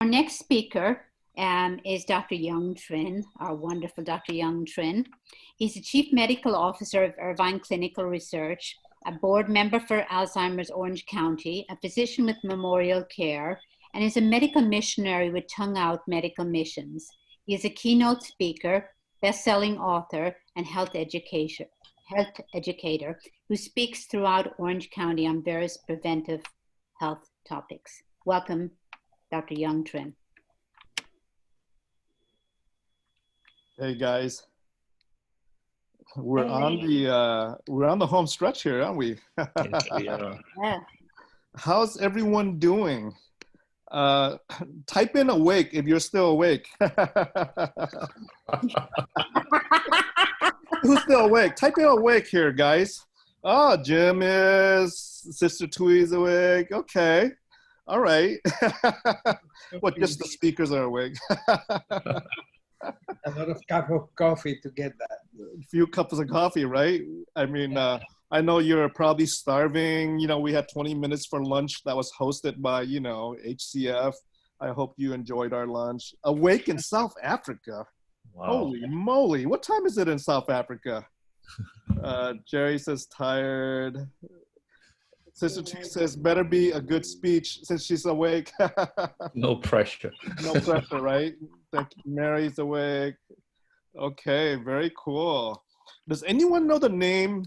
Our next speaker is Dr. Young Trinh, our wonderful Dr. Young Trinh. He's the Chief Medical Officer of Irvine Clinical Research, a board member for Alzheimer's Orange County, a physician with Memorial Care, and is a medical missionary with Tongue Out Medical Missions. He is a keynote speaker, best-selling author, and health educator who speaks throughout Orange County on various preventive health topics. Welcome, Dr. Young Trinh. Hey guys, we're on the home stretch here, aren't we? Yes, we are. Yeah. How's everyone doing? Type in awake if you're still awake. Who's still awake? Type in awake here, guys. Oh, Jim is, Sister Twee's awake. Okay. All right. What, just the speakers are awake? A lot of cup of coffee to get that. A few cups of coffee, right? I mean, I know you're probably starving. You know, we had 20 minutes for lunch that was hosted by, you know, HCF. I hope you enjoyed our lunch. Awake in South Africa. Wow. Holy moly. What time is it in South Africa? Jerry says tired. Sister T says better be a good speech since she's awake. No pressure. No pressure, right? Thank you. Mary's awake. Okay, very cool. Does anyone know the name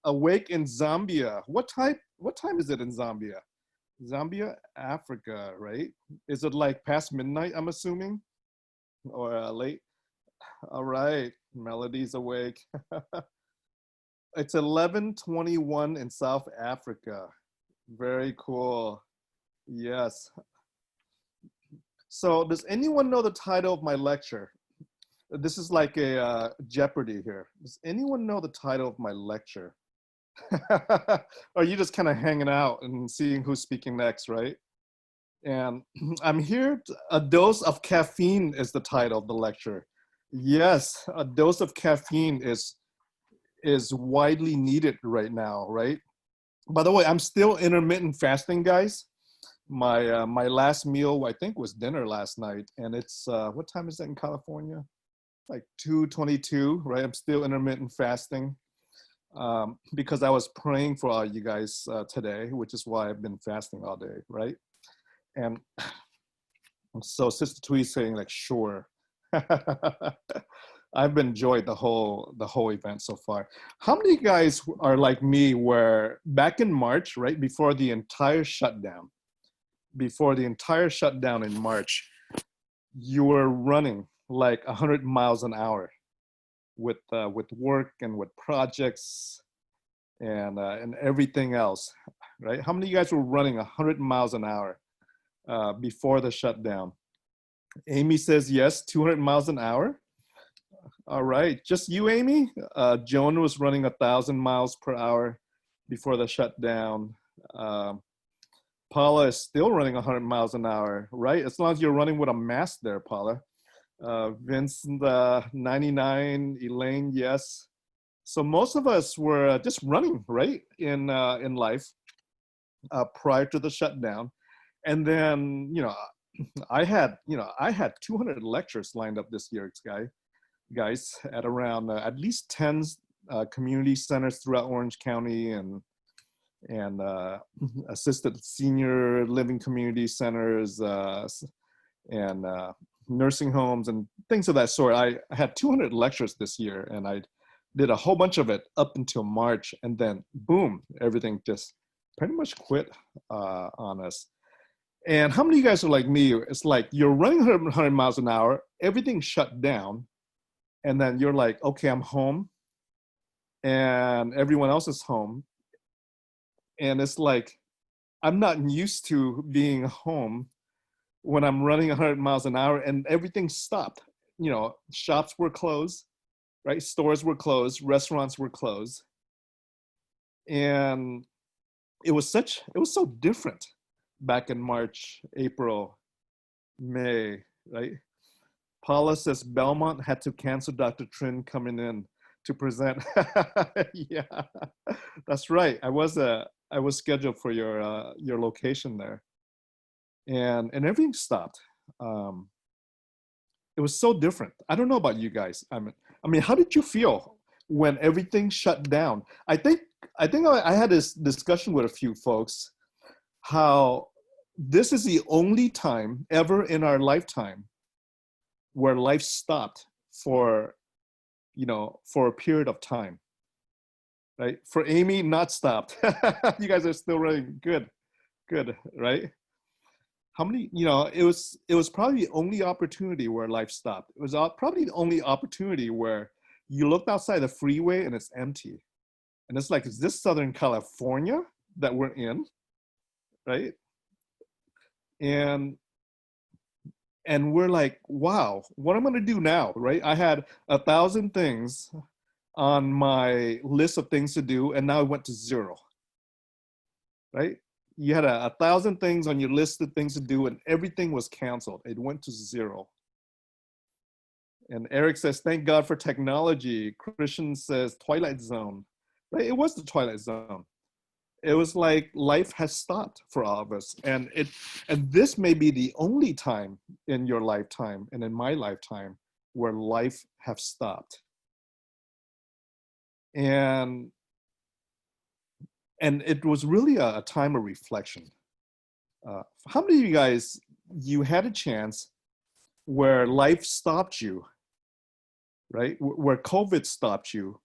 Awake in Zambia? What time is it in Zambia? Zambia, Africa, right? Is it like past midnight, I'm assuming? Or late? All right, Melody's awake. It's 11:21 in South Africa. Very cool. Yes. So does anyone know the title of my lecture? This is like a Jeopardy here. Does anyone know the title of my lecture? Or are you just kind of hanging out and seeing who's speaking next, right? And I'm here, a dose of caffeine is the title of the lecture. Yes, a dose of caffeine is widely needed right now, right? By the way, I'm still intermittent fasting, guys. My last meal, I think, was dinner last night, and it's what time is it in California? Like 2:22, right? I'm still intermittent fasting because I was praying for all you guys today, which is why I've been fasting all day, right? And so Sister Tweet saying like, sure. I've enjoyed the whole event so far. How many guys are like me where back in March, right before the entire shutdown in March, you were running like 100 miles an hour with work and with projects and everything else, right? How many of you guys were running 100 miles an hour before the shutdown? Amy says yes, 200 miles an hour. All right, just you, Amy? Joan was running 1,000 miles per hour before the shutdown. Paula is still running 100 miles an hour, right? As long as you're running with a mask there, Paula. Vincent, 99, Elaine, yes. So most of us were just running, right, in life prior to the shutdown. And then, you know, I had 200 lectures lined up this year, guys, at around at least 10 community centers throughout Orange County and assisted senior living community centers and nursing homes and things of that sort. I had 200 lectures this year, and I did a whole bunch of it up until March, and then boom, everything just pretty much quit on us. And how many of you guys are like me? It's like you're running 100 miles an hour, everything shut down, and then you're like, okay, I'm home, and everyone else is home. And it's like, I'm not used to being home when I'm running 100 miles an hour and everything stopped. You know, shops were closed, right? Stores were closed, restaurants were closed. And it was so different back in March, April, May, right? Paula says Belmont had to cancel Dr. Trinh coming in to present. Yeah, that's right. I was scheduled for your location there. and everything stopped. It was so different. I don't know about you guys. I mean, how did you feel when everything shut down? I had this discussion with a few folks how this is the only time ever in our lifetime where life stopped for, for a period of time, right? For Amy, not stopped. You guys are still running. Good, right? How many, it was probably the only opportunity where life stopped. It was probably the only opportunity where you looked outside the freeway and it's empty. And it's like, is this Southern California that we're in, right? And we're like, wow, what am I gonna do now, right? I had 1,000 things on my list of things to do, and now it went to 0, right? You had 1,000 things on your list of things to do, and everything was canceled. It went to 0. And Eric says, thank God for technology. Christian says, Twilight Zone, right? It was the Twilight Zone. It was like life has stopped for all of us. And this may be the only time in your lifetime and in my lifetime where life have stopped. And it was really a time of reflection. How many of you guys, you had a chance where life stopped you, right? Where COVID stopped you,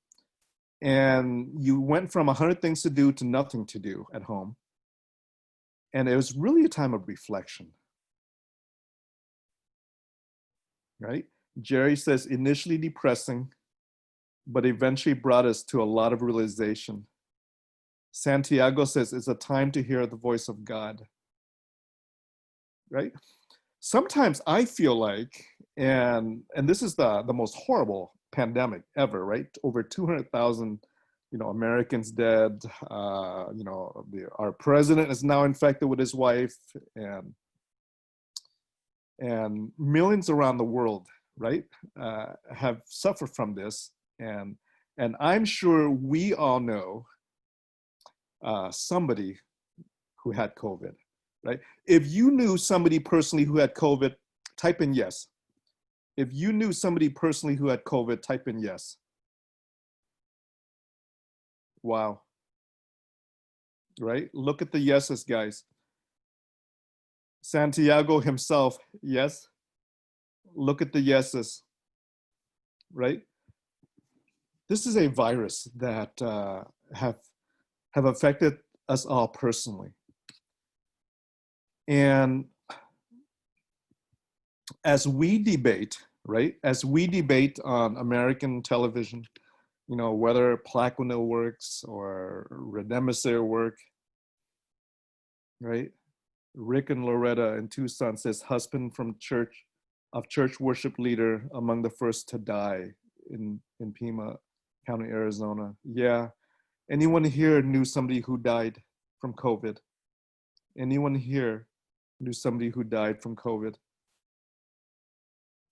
and you went from 100 things to do to nothing to do at home. And it was really a time of reflection, right? Jerry says, initially depressing, but eventually brought us to a lot of realization. Santiago says, it's a time to hear the voice of God, right? Sometimes I feel like, and this is the most horrible pandemic ever, right? Over 200,000, Americans dead. Our president is now infected with his wife, and millions around the world, right, have suffered from this. And I'm sure we all know somebody who had COVID, right? If you knew somebody personally who had COVID, type in yes. If you knew somebody personally who had COVID, type in yes. Wow. Right? Look at the yeses, guys. Santiago himself, yes. Look at the yeses, right? This is a virus that have affected us all personally. And as we debate, right? As we debate on American television, whether Plaquenil works or Redemesser work, right? Rick and Loretta in Tucson says, husband from church worship leader among the first to die in Pima County, Arizona. Yeah. Anyone here knew somebody who died from COVID? Anyone here knew somebody who died from COVID?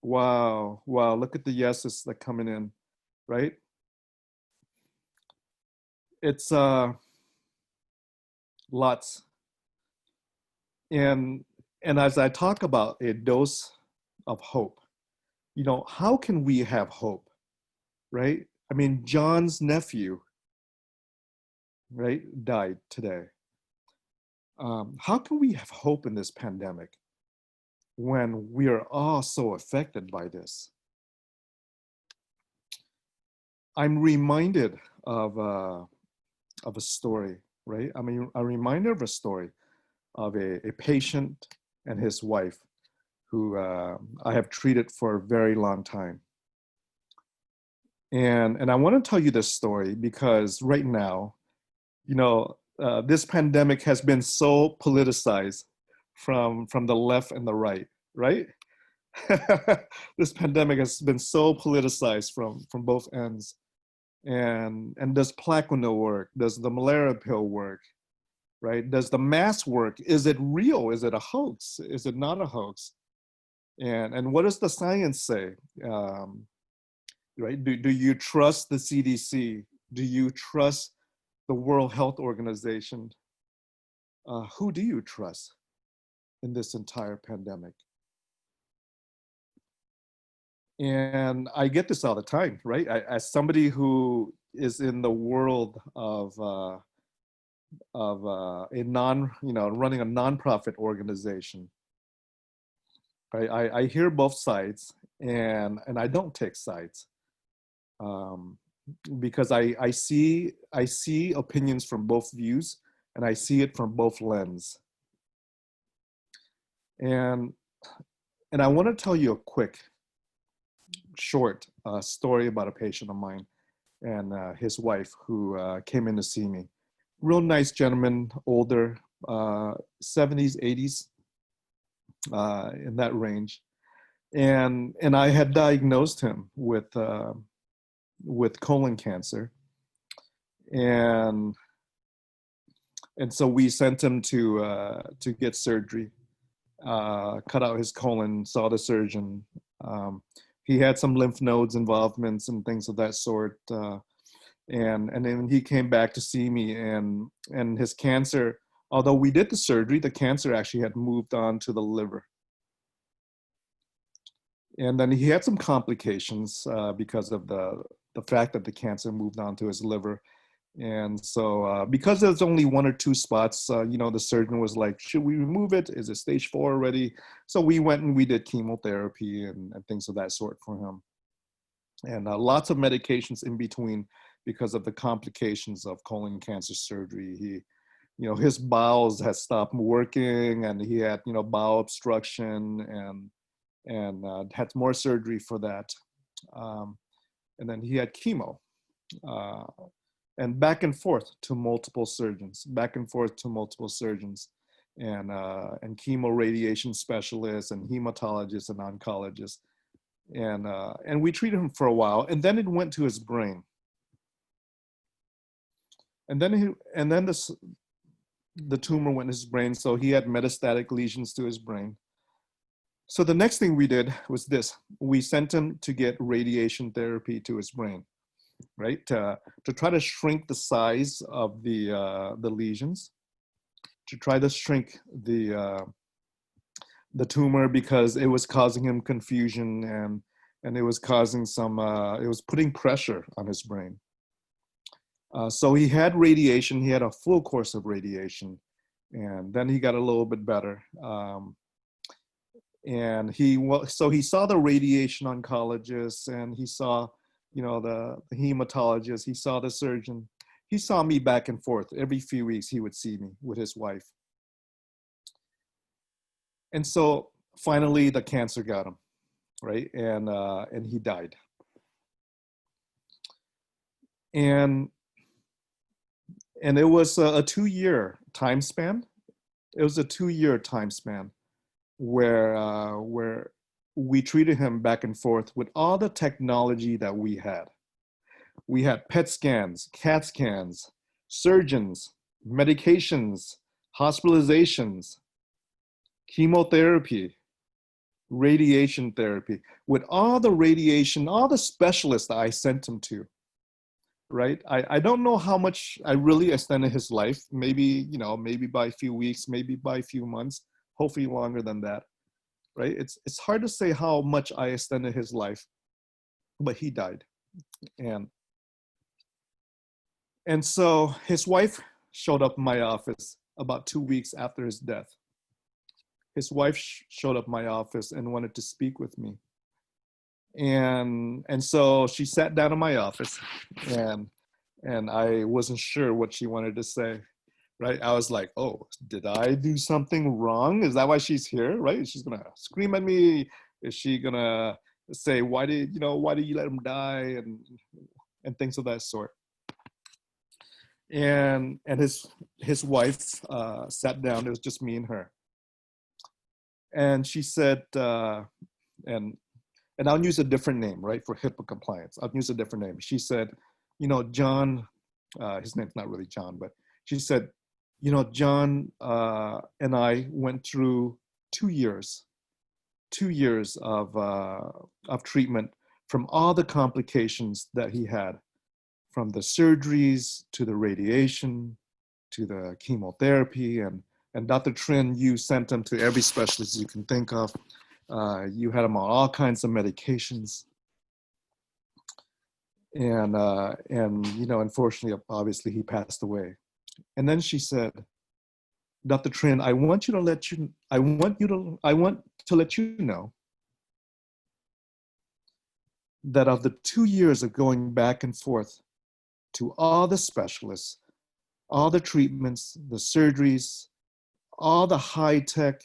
Wow. Look at the yeses that coming in, right? It's lots. And as I talk about a dose of hope, how can we have hope, right? I mean, John's nephew, right, died today. How can we have hope in this pandemic when we are all so affected by this? I'm reminded of a story, right? I mean, a reminder of a story of a patient and his wife who I have treated for a very long time. And I want to tell you this story because right now, this pandemic has been so politicized from the left and the right, right? This pandemic has been so politicized from both ends. And does Plaquenil work? Does the malaria pill work? Right? Does the mask work? Is it real? Is it a hoax? Is it not a hoax? And what does the science say? Right? Do you trust the CDC? Do you trust the World Health Organization? Who do you trust? in this entire pandemic. And I get this all the time, right? As somebody who is in the world of running a nonprofit organization, right? I hear both sides, and I don't take sides, because I see opinions from both views, and I see it from both lenses. And I want to tell you a quick, short story about a patient of mine and his wife who came in to see me. Real nice gentleman, older, 70s, 80s, in that range. And I had diagnosed him with colon cancer. And so we sent him to get surgery, cut out his colon, saw the surgeon. He had some lymph nodes involvements and things of that sort. And then he came back to see me, and his cancer, although we did the surgery, the cancer actually had moved on to the liver. And then he had some complications because of the fact that the cancer moved on to his liver. And so because there's only one or two spots, the surgeon was like, should we remove it? Is it stage 4 already? So we went and we did chemotherapy and things of that sort for him. And lots of medications in between because of the complications of colon cancer surgery. He, his bowels had stopped working, and he had, bowel obstruction, and had more surgery for that. And then he had chemo. And back and forth to multiple surgeons, and chemo radiation specialists and hematologists and oncologists. And we treated him for a while, and then it went to his brain. And then the tumor went to his brain, so he had metastatic lesions to his brain. So the next thing we did was this. We sent him to get radiation therapy to his brain, right? To try to shrink the size of the lesions, to try to shrink the tumor, because it was causing him confusion, and it was causing it was putting pressure on his brain. So he had radiation. He had a full course of radiation, and then he got a little bit better. And so he saw the radiation oncologist, and he saw, the hematologist. He saw the surgeon. He saw me back and forth. Every few weeks he would see me with his wife. And so finally the cancer got him, right? And he died. And it was a 2-year time span. It was a 2-year time span where we treated him back and forth with all the technology that we had. We had PET scans, CAT scans, surgeons, medications, hospitalizations, chemotherapy, radiation therapy, with all the radiation, all the specialists that I sent him to, right? I don't know how much I really extended his life. Maybe, maybe by a few weeks, maybe by a few months, hopefully longer than that, right? It's hard to say how much I extended his life, but he died. And so his wife showed up in my office about 2 weeks after his death. His wife showed up in my office and wanted to speak with me. And so she sat down in my office, and I wasn't sure what she wanted to say, right? I was like, oh, did I do something wrong? Is that why she's here, right? She's gonna scream at me. Is she gonna say, why did you let him die, and things of that sort? And his wife sat down. It was just me and her. And she said, and I'll use a different name, right, for HIPAA compliance. I'll use a different name. She said, John, his name's not really John, but she said, John and I went through 2 years of treatment from all the complications that he had, from the surgeries to the radiation to the chemotherapy, and And Dr. Trinh, you sent him to every specialist you can think of. You had him on all kinds of medications. And unfortunately, obviously, he passed away. And then she said, Dr. Trinh, I want to let you know that of the 2 years of going back and forth to all the specialists, all the treatments, the surgeries, all the high-tech,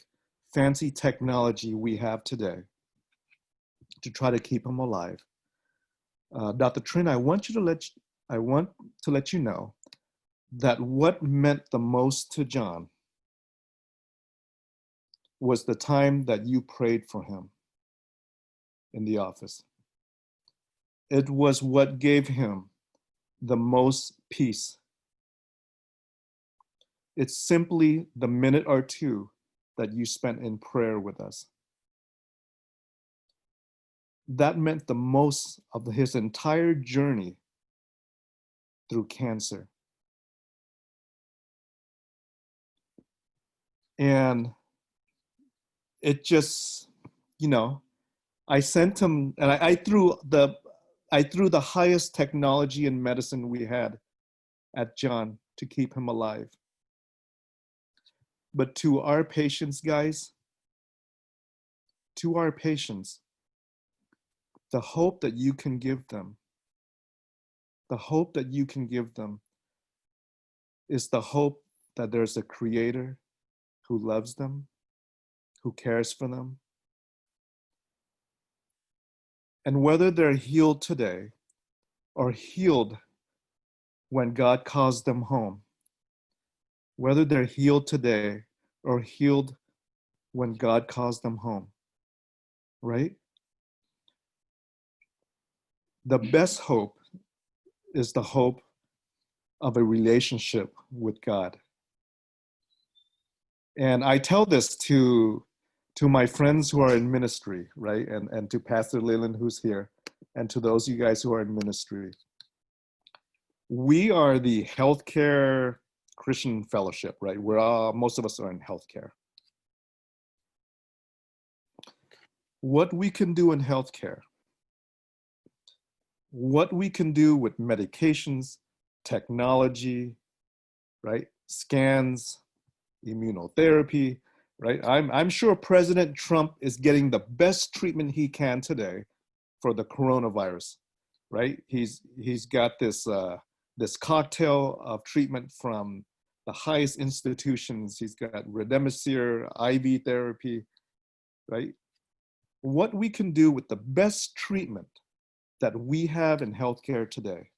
fancy technology we have today to try to keep him alive. Dr. Trinh, I want to let you know that what meant the most to John was the time that you prayed for him in the office. It was what gave him the most peace. It's simply the minute or two that you spent in prayer with us. That meant the most of his entire journey through cancer. And it just, I sent him, and I threw the highest technology in medicine we had at John to keep him alive. But to our patients, guys, to our patients, the hope that you can give them, is the hope that there's a creator who loves them, who cares for them. And whether they're healed today or healed when God calls them home, whether they're healed today or healed when God calls them home, right? The best hope is the hope of a relationship with God. And I tell this to my friends who are in ministry, right? And to Pastor Leland, who's here, and to those of you guys who are in ministry. We are the healthcare Christian fellowship, right? Most of us are in healthcare. What we can do in healthcare, what we can do with medications, technology, right? Scans, immunotherapy, right? I'm sure President Trump is getting the best treatment he can today for the coronavirus, right? He's got this cocktail of treatment from the highest institutions. He's got Remdesivir, IV therapy, right? What we can do with the best treatment that we have in healthcare today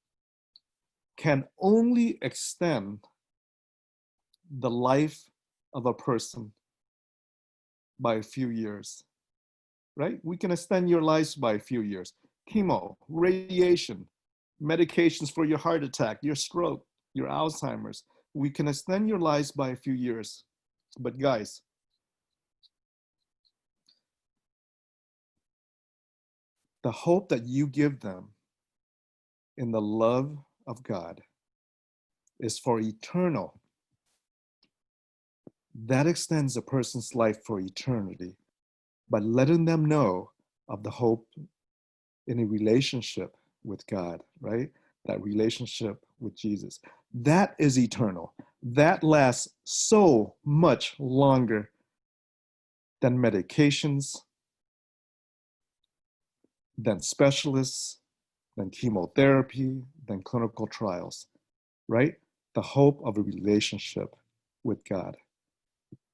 can only extend the life of a person by a few years, right? We can extend your lives by a few years. Chemo, radiation, medications for your heart attack, your stroke, your Alzheimer's. We can extend your lives by a few years. But guys, the hope that you give them in the love of God is for eternal. That extends a person's life for eternity by letting them know of the hope in a relationship with God, right? That relationship with Jesus. That is eternal. That lasts so much longer than medications, than specialists, than chemotherapy, than clinical trials, right? The hope of a relationship with God.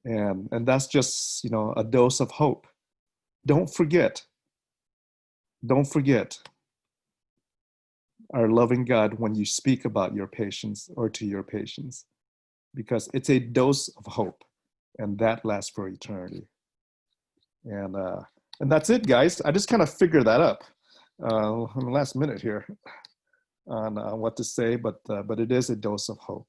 And that's just, a dose of hope. Don't forget our loving God when you speak about your patients or to your patients, because it's a dose of hope, and that lasts for eternity. And that's it, guys. I just kind of figured that up in the last minute here on what to say, but it is a dose of hope.